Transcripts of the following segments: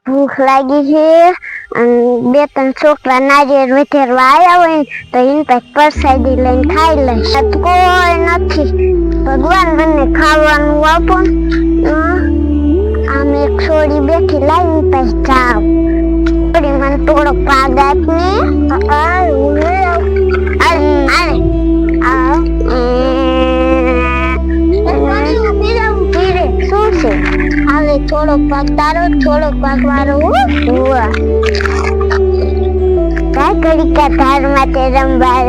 ભૂખ લાગી છે અને બે ત્રણ છોકરા નારિયેળ વેઠેરવા આવ્યા હોય તો એની પાસે પ્રસાદી લઈને ખાઈ લઈશ. કોઈ નથી. ભગવાન મને ખાવાનું આપો. આમ એક છોડી બેઠી લાવી પાસે જાવ. છોડી મને થોડો પાગ આપને. શું છે? હવે થોડો પાક તારો થોડો પાક મારો. ઘડી કા ધાર માટે રમવા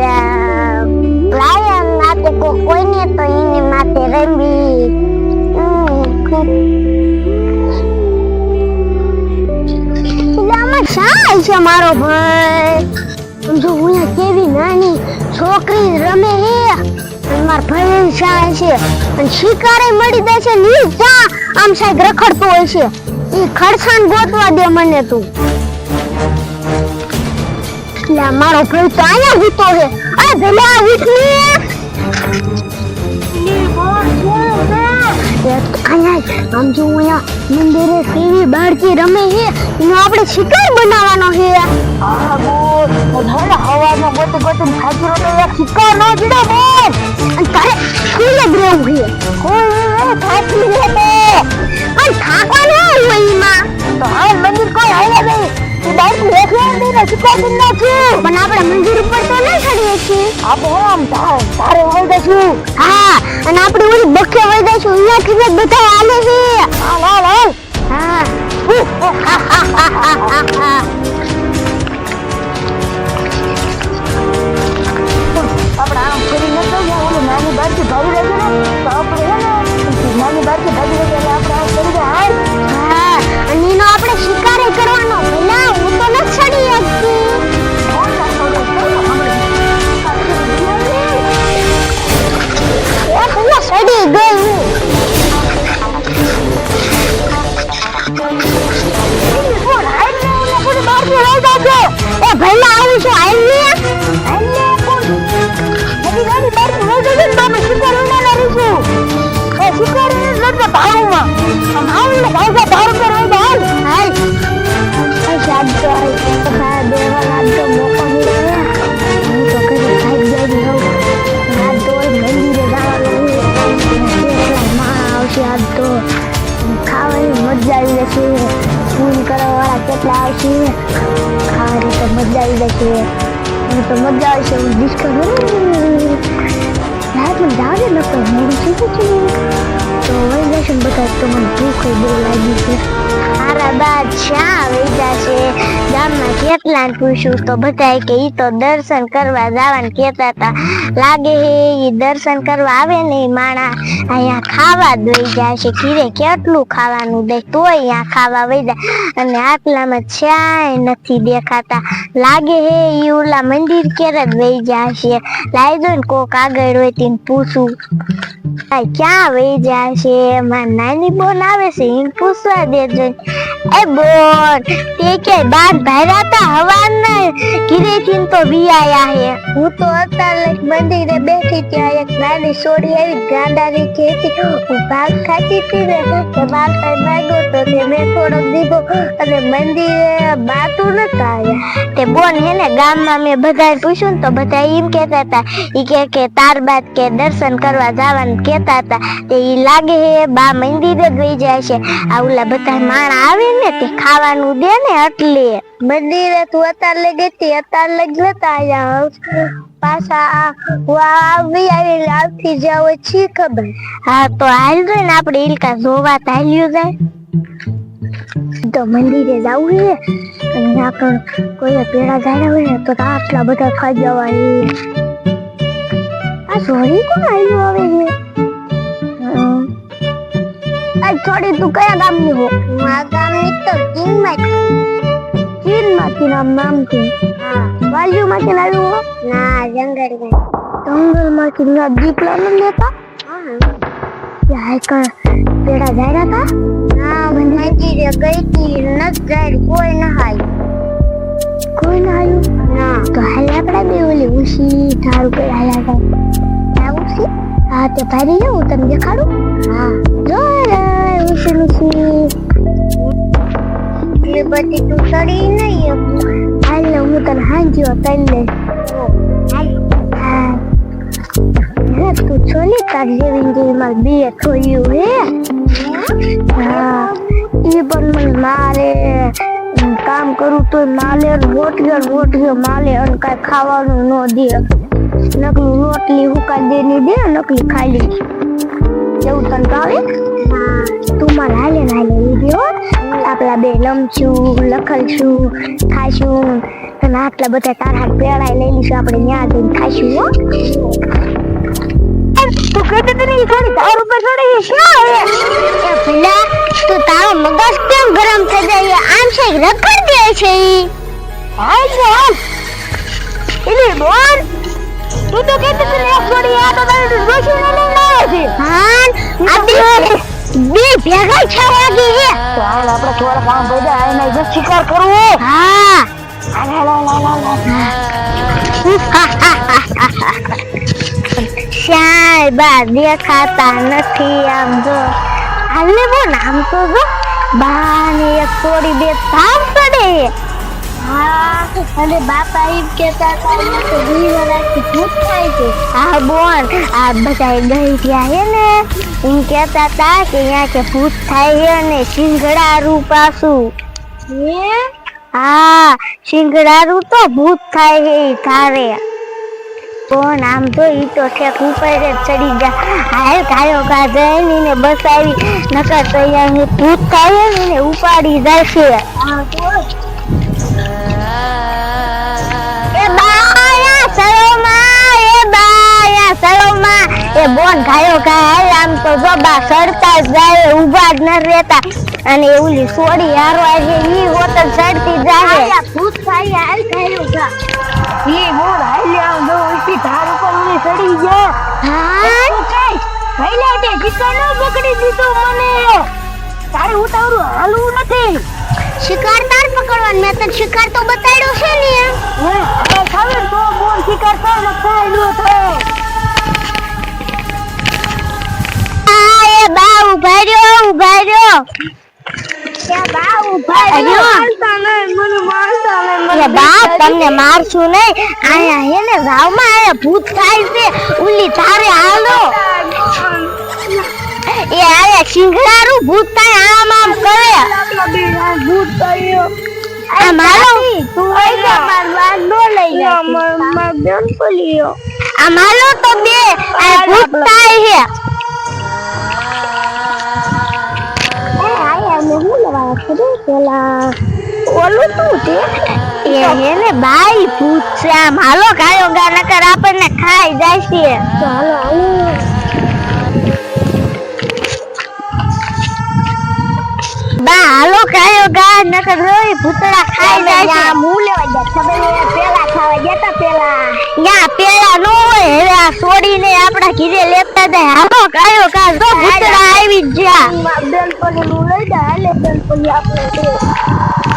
લાયા માટે કોઈને તો એને માટે રમી. આમાં શા છે મારો ભાઈ? જો હું કેવી નાની છોકરી રમે હે માર ભાઈ શા છે અને શિકારે મળી દે છે ની જા આમ સાહેબ રખડતો હોય છે. એ ખડસાન ગોતવા દે મને તું. લા મારો ભાઈ તો આયા ઉતો હે. અરે ભલા ઉઠની ની બોલ આમ જો અહીંયા મંદિરે કેવી બાળકી રમે છે એનો આપણે શિકાર બનાવવાનો છે. હા બોલ ધોલા હવામાં ગોતે ગોતે ખાજરો તો એક શિકાર નો જીડો બોલ. અને તારે ખુલે જ રહેવું છે. કોઈ થાકી લે તો અને થાકવા ન હોય એમાં તો હાલ મંદિર કોઈ હાલ્યા નહીં. તું બાળકી એકલા નહીં ને શિકાર બન નાખ્યું પણ આપણે મંદિર ઉપર તો ન ચડીએ છીએ. આપણે આમ તારે હોય દઈશું. હા અને આપણે ઓલી બખે હોય દઈશું. અહીંયાથી જ બધા હાલે છે. હાલ હાલ હાલ. હા આપણે આમ ફરી નતો ઓલી નાની બાળકી ભાવી રહી ને તો આપણે હે ને નાની બાળકી ભાવી રહી એટલે આપણે આમ કરી દે. હાલ હા અને એનો આપણે શિકારે કરવાનો. પેલા હું તો ન છડી શકતી. સડી ગઈ એ ભઈલા આવું છું હાલ ને કોણ નદી ગાડી બાર નો જજે બામે શિકાર ઉડાના રીશું. એ શિકાર ને લડવા ભાવમાં આમ આવું ભાવવા ભાવ કરો હાલ હાલ. આ શાદ તો હાલ ખા દેવાના તો મોકો મળે. હું તો કરે ખાઈ જાય રહું. આ તો મંદિરે જવાનું આવશે. આજ તો ખાવાની મજા આવી જશે. પૂરી કરવા વાળા કેટલા આવશે. ખાવાની તો મજા આવી જશે. મને તો મજા આવશે. હું ડિશ કરું રાત મને જાવે ન તો મોડું શીખું છું તો વહી જશે ને બધા. તો મને ભૂખ બહુ લાગી છે. મારા બાદ શા આવી જશે. ગામમાં કેટલાને પૂછ્યું તો બધા કે ઈ તો દર્શન કરવા જવાનું કહેતા હતા. લાગે હે ઈ દર્શન કરવા આવે ને માણા અહીંયા ખાવા જ વહી જાય છે. ઘીરે કેટલું ખાવાનું દે તોય અહીંયા ખાવા વહી જાય અને આટલામાં ચાય નથી દેખાતા. લાગે હે ઈ ઓલા મંદિર ક્યારે જ વહી જાય છે. લાવી દો ને કોક આગળ હોય તેને પૂછું ક્યાં વહી જાય છે. મારી નાની બોન આવે છે એને પૂછવા દેજો. એ બોન તે કે બાર ભાર્યા તા હવારના ઘીરેથી તો વિયાયા હે. હું તો અત્યારે મંદિરે બેઠી ત્યાં એક નાની છોડી આવી ગાંડાની ખેતી હું ભાગ ખાતી હતી ને તો ભાગ ખાઈ માંગ્યો તો તે મેં થોડોક દીધો અને મંદિરે બાતું નતા આવ્યા. તે બોન હે ને ગામમાં મેં બધાને પૂછ્યું ને તો બધા એમ કહેતા હતા ઈ કે તાર બાદ કે દર્શન કરવા જવાનું કહેતા હતા. તે ઈ લાગે હે બા મંદિરે જ વહી જાય છે. આ ઓલા બધા માણા આવે ને તે ખાવાનું દે ને એટલે મંદિરે તું અત્યારે લઈ ગઈ હતી અત્યારે લઈ જતા આવ્યા પાછા આવી આવતી જાવ છી ખબર. હા તો હાલ જોઈ ને આપણે ઇલકા જોવા હાલ્યું જાય તો મંદિરે જવું છે અને ત્યાં પણ કોઈ પેડા જાય હોય ને તો આટલા બધા ખાઈ જવાય. આ સોરી કોણ આવ્યું આવે છે? આ છોડી તું કયા ગામની હો? મારા ગામની તો ચીનમાંથી નામ છે. હા વાલ્યુમાંથી આવ્યું હો? ના જંગલમાંથી ના દીપલા ન લેતા. હા પેડા જાય હતા. ના મંદિરે ગઈ હતી નત જાય કોઈ ના આવ્યું. કોઈ ના આવ્યું ના તો હાલ આપણે બે ઓલી ઉસી ધારું કરી હાલ્યા જાય. ઉસી હા તે ભારી જાઉં તને દેખાડું. હા જો ઉસી ઉસી એટલે પછી તું સડી નહીં હાલ ને હું તને હાંજ્યો તને તું છો ને તાર જેવી મારે બે થોયું હે હા એ પણ મને મારે કામ કરું તો માલે રોટલીઓ માલે અને કાંઈ ખાવાનું ન દે નકલી રોટલી હુકા દે ની દે નકલી ખાલી એવું તને ભાવે તું મારે હાલે લીધી હો આપણા બે લમશું લખલશું ખાશું અને આટલા બધા તારા પેડાય લઈ લઈશું આપણે ન્યા જઈને ખાશું હો તું કહેતી તને ખાલી તાર ઉપર ચડી શું આવે એ પેલા તું તારો મગજ કેમ ગરમ થઈ જાય આમ છે રખડ દે છે હાલ હાલ એલી બોલ તું તો કહેતી તને એક છોડી આ તો તારે રોશી ને લઈને આવે છે હા આ બે ભેગા છાવા ગઈ હે તો હાલ આપણે થોડા કામ પડી આઈને જ શિકાર કરવો હા શાયબા દેખાતા નથી આમ જો હાલે બોલ આમ તો જો બાને એક થોડી બે થામ પડે હા અને બાપા એમ કહેતા હતા કે દીવરાથી ભૂત થાય છે હા બોલ આ બધા ગઈ ગયા હે ને એમ કહેતા હતા કે અહીંયા કે ભૂત થાય છે અને સિંગડારું પાછું હે હા સિંગડારું તો ભૂત થાય છે તારે પણ આમ તો ઈ તો ઠેક ઉપર જ ચડી જા હાલ કાયો કા જઈને ને બસાવી નકર તો અહીંયા ભૂત થાય ને ઉપાડી જશે એ બોન ખાયો ખાય આમ તો જબા સડતા જ જાય ઉભા જ ન રહેતા અને ઓલી સોડી હારવા છે ઈ હોતલ સડતી જાય ભૂત થાય હાલ ખાયો ખા ઈ બોલ હાલ આમ જો ઉલટી ધાર ઉપર ઉની ચડી ગયો હા કઈ ભઈલા તે શિકાર ન પકડી દીધો મને તારે ઉતાવરું હાલવું નથી શિકાર તાર પકડવાનું મેં તને શિકાર તો બતાડ્યો છે ને હે ખબર તો બોલ શિકાર તો ન ખાયલો તો ઉભા રહ્યો તમને મારશું નહીં આયા હે ને રાવમાં આયા ભૂત થાય છે ઉલી તારે હાલો એ આયા સિંગડારું ભૂત થાય આમ કરે ભૂત થયો આ મારો તું આઈ માર વાત નો લઈ જા માર બેન બોલ્યો આ મારો તો બે આ ભૂત થાય છે પેલા ઓલું તું છે એને બાઈ ભૂત છે આમ હાલો કાયો ગા નકર આપણને ખાઈ જાય છે ચાલો બા હાલો કાયો ગા નકર રોઈ ભૂતડા ખાઈ જાય છે આ હું લેવા જા ખબર પેલા ખાવા જતા પેલા યા પેલા નો હોય હવે આ છોડીને આપડા ઘીરે લેતા જાય હાલો કાયો ગા તો ભૂતડા આવી જ જા બેન પર નું લઈ જા હાલે બેન પર આપણે